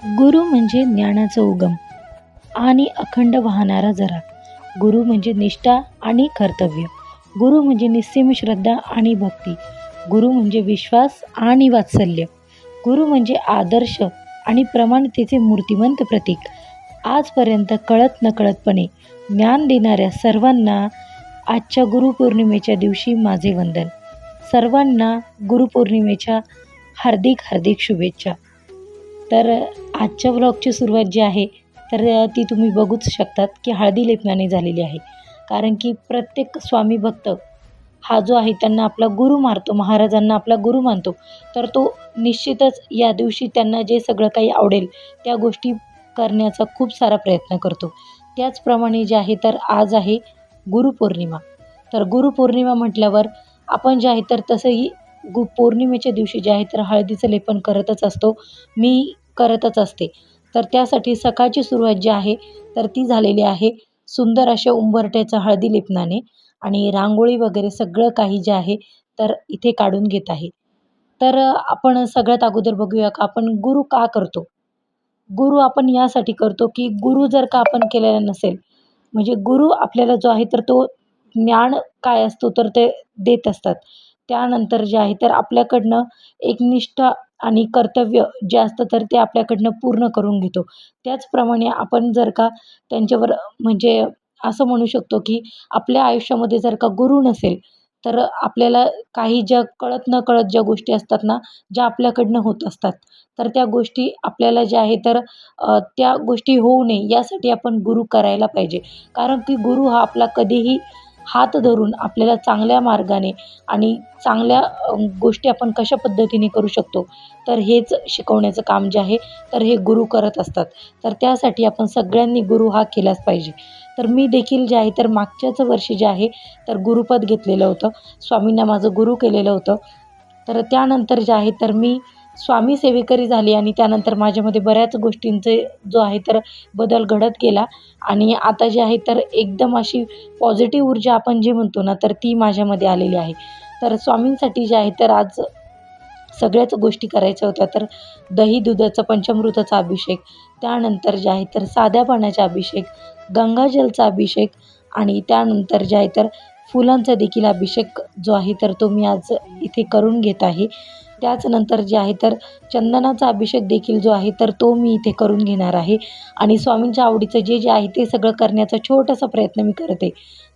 गुरु म्हणजे ज्ञानाचा उगम आणि अखंड वाहणारा झरा. गुरु म्हणजे निष्ठा आणि कर्तव्य. गुरु म्हणजे निस्सीम श्रद्धा आणि भक्ती. गुरु म्हणजे विश्वास आणि वात्सल्य. गुरु म्हणजे आदर्श आणि प्रमाणतेचे मूर्तिमंत प्रतीक. आजपर्यंत कळत नकळतपणे ज्ञान देणाऱ्या सर्वांना आजच्या गुरुपौर्णिमेच्या दिवशी माझे वंदन. सर्वांना गुरुपौर्णिमेच्या हार्दिक हार्दिक शुभेच्छा. तर आजच्या व्लॉगची सुरुवात जी आहे तर ती तुम्ही बघूच शकतात की हळदी लेपनाने झालेली आहे. कारण की प्रत्येक स्वामी भक्त हा जो आहे त्यांना आपला गुरु मानतो, महाराजांना आपला गुरु मानतो. तर तो निश्चितच या दिवशी त्यांना जे सगळं काही आवडेल त्या गोष्टी करण्याचा खूप सारा प्रयत्न करतो. त्याचप्रमाणे जे आहे तर आज आहे गुरुपौर्णिमा. तर गुरुपौर्णिमा म्हटल्यावर आपण जे आहे तर तसंही पौर्णिमेच्या दिवशी जे आहे तर हळदीचं लेपन करतच असतो. मी करतच असते. तर त्यासाठी सकाळची सुरुवात जी आहे तर ती झालेली आहे सुंदर अशा उंबरठ्याच्या हळदी लेपनाने आणि रांगोळी वगैरे सगळं काही जे आहे तर इथे काढून घेत आहे. तर आपण सगळ्यात अगोदर बघूया का आपण गुरु का करतो. गुरु आपण यासाठी करतो की गुरु जर का आपण केलेला नसेल म्हणजे गुरु आपल्याला जो आहे तर तो ज्ञान काय असतो तर ते देत असतात. त्यानंतर जे आहे तर आपल्याकडनं एक निष्ठा आणि कर्तव्य जे असतं तर ते आपल्याकडनं पूर्ण करून घेतो. त्याचप्रमाणे आपण जर का त्यांच्यावर म्हणजे असं म्हणू शकतो की आपल्या आयुष्यामध्ये जर का गुरु नसेल तर आपल्याला काही ज्या कळत नकळत ज्या गोष्टी असतात ना, ज्या आपल्याकडनं होत असतात, तर त्या गोष्टी आपल्याला ज्या आहे तर त्या गोष्टी होऊ नये यासाठी आपण गुरु करायला पाहिजे. कारण की गुरु हा आपला कधीही हात धरून आपल्याला चांगल्या मार्गाने आणि चांगल्या गोष्टी आपण कशा पद्धतीने करू शकतो तर हेच शिकवण्याचं काम जे आहे तर हे गुरु करत असतात. तर त्यासाठी आपण सगळ्यांनी गुरु हा केलाच पाहिजे. तर मी देखील जे आहे तर मागच्याच वर्षी जे आहे तर गुरुपद घेतलेलं होतं. स्वामींना माझं गुरु केलेलं होतं. तर त्यानंतर जे आहे तर मी स्वामी सेवेकरी झाली आणि त्यानंतर माझ्यामध्ये बऱ्याच गोष्टींचे जो आहे तर बदल घडत गेला आणि आता जे आहे तर एकदम अशी पॉझिटिव्ह ऊर्जा आपण जी म्हणतो ना तर ती माझ्यामध्ये आलेली आहे. तर स्वामींसाठी जे आहे तर आज सगळ्याच गोष्टी करायच्या होत्या. तर दही दुधाचा पंचामृताचा अभिषेक, त्यानंतर जे आहे तर साध्या पाण्याचा अभिषेक, गंगाजलचा अभिषेक आणि त्यानंतर जे आहे तर फुलांचा देखील अभिषेक जो आहे तर तो मी आज इथे करून घेत आहे. त्याचनंतर जे आहे तर चंदनाचा अभिषेक देखील जो आहे तर तो मी इथे करून घेणार आहे आणि स्वामींच्या आवडीचं जे जे आहे ते सगळं करण्याचा छोटासा प्रयत्न मी करते.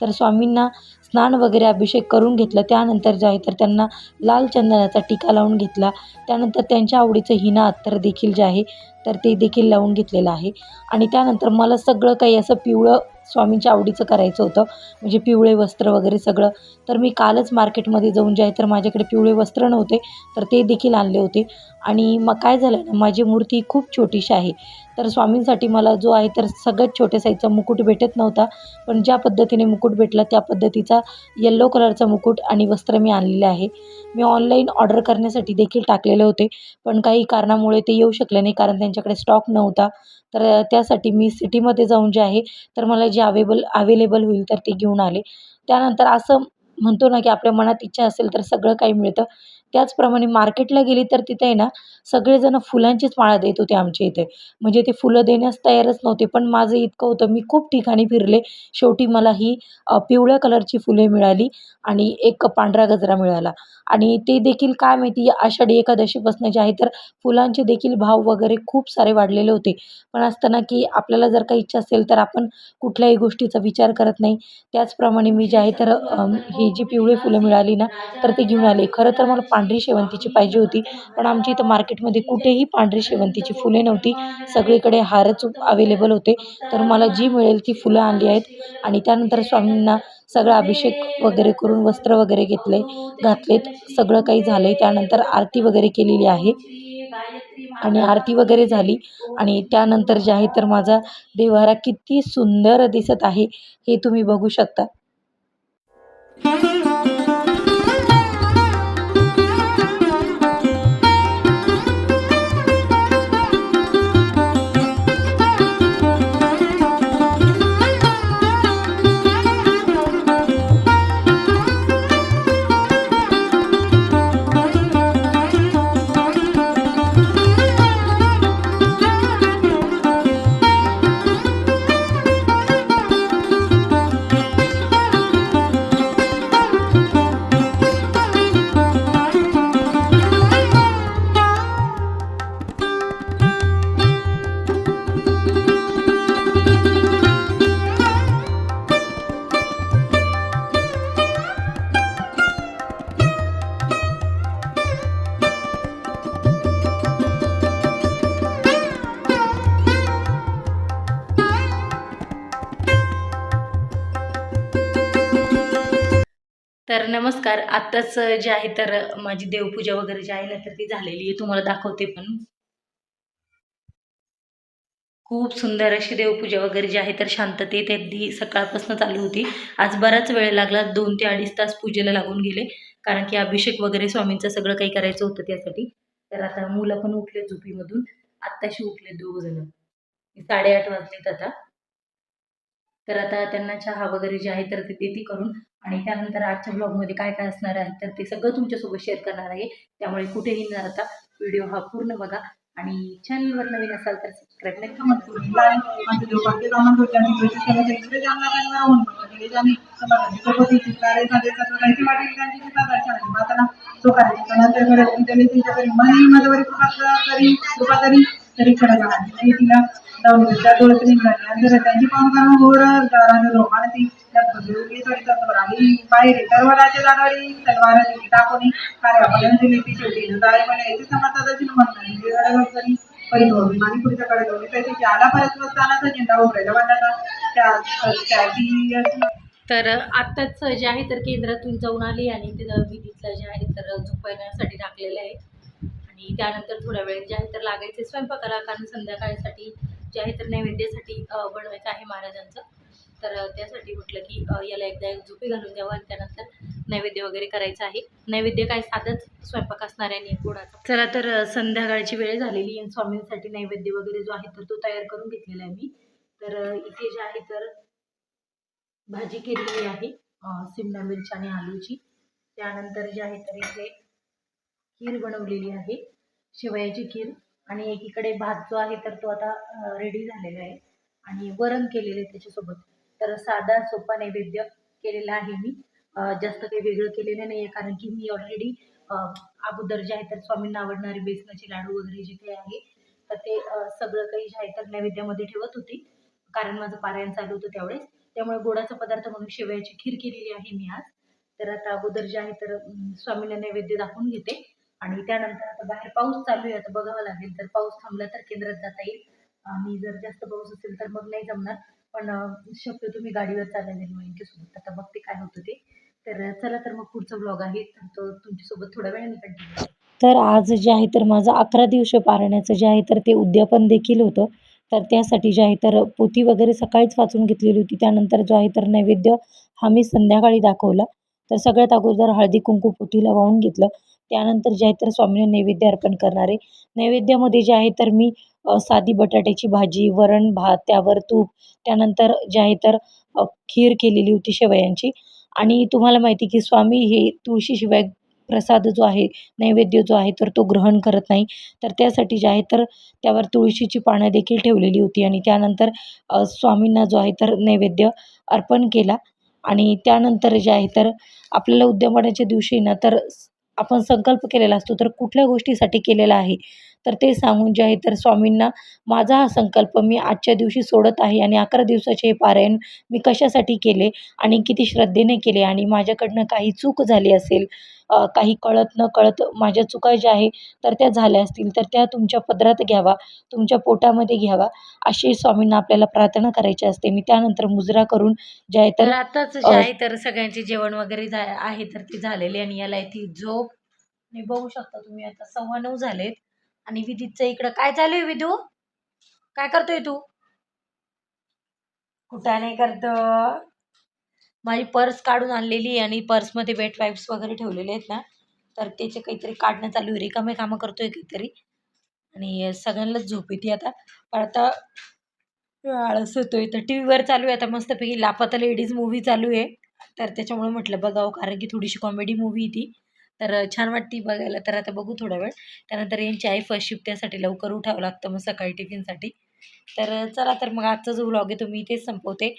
तर स्वामींना स्नान वगैरे अभिषेक करून घेतलं. त्यानंतर जे आहे तर त्यांना लाल चंदनाचा टिका लावून घेतला. त्यानंतर त्यांच्या आवडीचं हिना अत्तर देखील जे आहे तर ते देखील लावून घेतलेलं आहे आणि त्यानंतर मला सगळं काही असं पिवळं स्वामींच्या आवडीचं करायचं होतं. म्हणजे पिवळे वस्त्र वगैरे सगळं. तर मी कालच मार्केटमध्ये जाऊन जे आहे तर माझ्याकडे पिवळे वस्त्र नव्हते तर ते देखील आणले होते आणि मग काय झालं ना माझी मूर्ती खूप छोटीशी आहे. तर स्वामींसाठी मला जो आहे तर सगळ्यात छोट्या साईजचा मुकुट भेटत नव्हता. पण ज्या पद्धतीने मुकुट भेटला त्या पद्धतीचा येल्लो कलरचा मुकुट आणि वस्त्र मी आणलेले आहे. मी ऑनलाईन ऑर्डर करण्यासाठी देखील टाकलेले होते. पण काही कारणामुळे ते येऊ शकले नाही कारण त्यांच्याकडे स्टॉक नव्हता. तर त्यासाठी मी सिटीमध्ये जाऊन जे आहे तर मला जे अवेलेबल होईल तर ते घेऊन आले. त्यानंतर असं म्हणतो ना की आपल्या मनात इच्छा असेल तर सगळं काही मिळतं. त्याचप्रमाणे मार्केटला गेली तर तिथे आहे ना सगळेजण फुलांचीच माळा देत होते आमच्या इथे. म्हणजे ते फुलं देण्यास तयारच नव्हते. पण माझं इतकं होतं मी खूप ठिकाणी फिरले. शेवटी मला ही पिवळ्या कलरची फुले मिळाली आणि एक पांढरा गजरा मिळाला आणि ते देखील काय माहिती आषाढी एकादशीपासून जे आहे तर फुलांचे देखील भाव वगैरे खूप सारे वाढलेले होते. पण असतं ना की आपल्याला जर काही इच्छा असेल तर आपण कुठल्याही गोष्टीचा विचार करत नाही. त्याचप्रमाणे मी जे आहे तर ही जी पिवळी फुलं मिळाली ना तर ते घेऊन आले. खरं तर मला पांढरी शेवंतीची पाहिजे होती. पण आमच्या इथं मार्केटमध्ये कुठेही पांढरी शेवंतीची फुले नव्हती. सगळीकडे हारच अवेलेबल होते. तर मला जी मिळेल ती फुलं आणली आहेत आणि त्यानंतर स्वामींना सगळा अभिषेक वगैरे करून वस्त्र वगैरे घातलेत. सगळं काही झालं आहे. त्यानंतर आरती वगैरे केलेली आहे आणि आरती वगैरे झाली आणि त्यानंतर जे आहे तर माझा देव्हारा किती सुंदर दिसत आहे हे तुम्ही बघू शकता. तर नमस्कार. आत्ताच जे आहे तर माझी देवपूजा वगैरे जी आहे ना, तर ती झालेली आहे. तुम्हाला दाखवते पण. खूप सुंदर अशी देवपूजा वगैरे जी आहे तर शांततेत अगदी सकाळपासून चालू होती. आज बराच वेळ लागला. 2 ते 2.5 तास पूजेला लागून गेले. कारण की अभिषेक वगैरे स्वामींचं सगळं काही करायचं होतं त्यासाठी. तर आता मुलं पण उठले झोपेमधून. आत्ताशी उठले दोघं जण. 8:30 वाजलेत आता. तर आता त्यांना चहा वगैरे जे आहे तर ते देते करून आणि त्यानंतर आजच्या ब्लॉगमध्ये काय-काय असणार आहे तर ते सगळं तुमच्यासोबत शेअर करणार आहे. त्यामुळे कुठेही न जाता व्हिडिओ हा पूर्ण बघा आणि चॅनलवर नवीन असाल तर सबस्क्राईब नक्की करा. तरी तिला त्या डोळ्यातून निघाली त्यांची पाहुणा घोर रोमानती बाहेर सर्वराज्य जाणारी तलवार टाकून कार्य शेवटी येथे समर्थाची म्हणतात माणिपुरीच्याकडे जाऊन त्याची आला परत स्थानाचा झेंडा उभरायला तर आत्ताच जे आहे तर केंद्रातून जाऊन आली आणि तिथं विधीतलं जे आहे तर झोपवण्यासाठी टाकलेलं आहे आणि त्यानंतर थोड्या वेळ जे आहे तर लागायचे स्वयंपाकाला कारण संध्याकाळसाठी जे आहे तर नैवेद्यासाठी बनवायचं आहे महाराजांचं. तर त्यासाठी म्हटलं की याला एकदा झोपी घालून द्यावं आणि त्यानंतर नैवेद्य वगैरे करायचं आहे. नैवेद्य काय साधंच स्वयंपाक असणार आहे गोडाचा. चला तर संध्याकाळची वेळ झालेली आणि स्वामींसाठी नैवेद्य वगैरे जो आहे तर तो तयार करून घेतलेला आहे मी. तर इथे जे आहे तर भाजी केलेली आहे शिमला मिरची आणि आलूची. त्यानंतर जे आहे तर इथे खीर बनवलेली आहे, शेवयाची खीर आणि एकीकडे भात जो आहे तर तो आता रेडी झालेला आहे आणि वरण केलेलं आहे त्याच्यासोबत. तर साधा सोपा नैवेद्य केलेला आहे मी. जास्त काही वेगळं केलेलं नाही आहे कारण की मी ऑलरेडी अगोदर जे आहे तर स्वामींना आवडणारे बेसनाचे लाडू वगैरे जे काही आहे तर ते सगळं काही जे आहे तर नैवेद्यामध्ये ठेवत होते. कारण माझं पारायण चालू होतं त्यावेळेस. त्यामुळे गोडाचा पदार्थ म्हणून शेवयाची खीर केलेली आहे मी आज. तर आता अगोदर जे आहे तर स्वामींना नैवेद्य दाखवून घेते आणि त्यानंतर आता बाहेर पाऊस चालू आहे. आता बघावं लागेल तर पाऊस थांबला तर केंद्रात जाता येईल आणि जर जास्त पाऊस असेल तर मग नाही जमणार. पण शक्यतो मी गाडीवर चालायला मयंकीसोबत. आता बघते काय होतं ते. तर चला तर मग पुढचा ब्लॉग आहे तर तो तुमच्यासोबत थोड्या वेळाने कंटिन्यू. तर आज जे आहे तर माझं 11 दिवशी पारायणाचं जे आहे तर ते उद्यापन देखील होतं. तर त्यासाठी जे आहे तर पोथी वगैरे सकाळीच वाचून घेतलेली होती. त्यानंतर जो आहे तर नैवेद्य हा मी संध्याकाळी दाखवला. तर सगळ्यात अगोदर हळदी-कुंकू पोथीला वाहून घेतलं. त्यानंतर जे आहे तर स्वामींना नैवेद्य अर्पण करणार आहे. नैवेद्यामध्ये जे आहे तर मी साधी बटाट्याची भाजी, वरण-भात, त्यावर तूप, त्यानंतर जे आहे तर खीर केलेली होती शेवयांची आणि तुम्हाला माहिती की स्वामी हे तुळशीशिवाय प्रसाद जो आहे, नैवेद्य जो आहे तर तो ग्रहण करत नाही. तर त्यासाठी जे आहे तर त्यावर तुळशीची पानं देखील ठेवलेली होती आणि त्यानंतर स्वामींना जो आहे तर नैवेद्य अर्पण केला आणि त्यानंतर जे आहे तर आपल्याला उद्यापनाच्या दिवशी ना तर आपण संकल्प केलेला असतो तर कुठल्या गोष्टीसाठी केलेला आहे तर ते सांगून जे आहे तर स्वामींना माझा हा संकल्प मी आजच्या दिवशी सोडत आहे आणि 11 दिवसाचे हे पारायण मी कशासाठी केले आणि किती श्रद्धेने केले आणि माझ्याकडनं काही चूक झाली असेल, काही कळत नकळत माझ्या चुका ज्या आहे तर त्या झाल्या असतील तर त्या तुमच्या पदरात घ्यावा, तुमच्या पोटामध्ये घ्यावा, अशी स्वामींना आपल्याला प्रार्थना करायची असते. मी त्यानंतर मुजरा करून जे आहे तर आताच जे आहे तर सगळ्यांचे जेवण वगैरे आहे तर ते झालेले आणि याला ती झोप आणि बघू शकता तुम्ही आता 9:15 झालेत आणि विधीचं इकडं काय चालू आहे विधू? काय करतोय तू? कुठं नाही करत. माझी पर्स काढून आणलेली आहे आणि पर्समध्ये वेट वाईप्स वगैरे ठेवलेले आहेत ना, तर त्याचे काहीतरी काढणं चालू आहे. रिकामे कामं करतोय काहीतरी आणि सगळ्यांनाच झोप येते आता. पण आता आळस येतोय. तर टीव्हीवर चालू आहे आता मस्तपैकी लापाता लेडीज मूव्ही चालू आहे. तर त्याच्यामुळे म्हटलं बघावं कारण की थोडीशी कॉमेडी मूव्ही आहे ती. तर छान वाटते बघायला. तर आता बघू थोडा वेळ. त्यानंतर यांची आई फर्स्ट शिफ्ट त्यासाठी लवकर उठावं लागतं मग सकाळी टिफिनसाठी. तर चला तर मग आजचा जो व्लॉग आहे तो मी इथेच संपवते.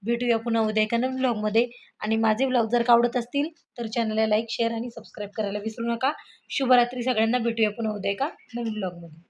भेटूया पुन्हा उद्या एका नवीन व्लॉगमध्ये आणि माझे व्लॉग जर का आवडत असतील तर चॅनलला लाईक, शेअर आणि सबस्क्राईब करायला विसरू नका. शुभरात्री सगळ्यांना. भेटूया पुन्हा उद्या एका नवीन व्लॉगमध्ये.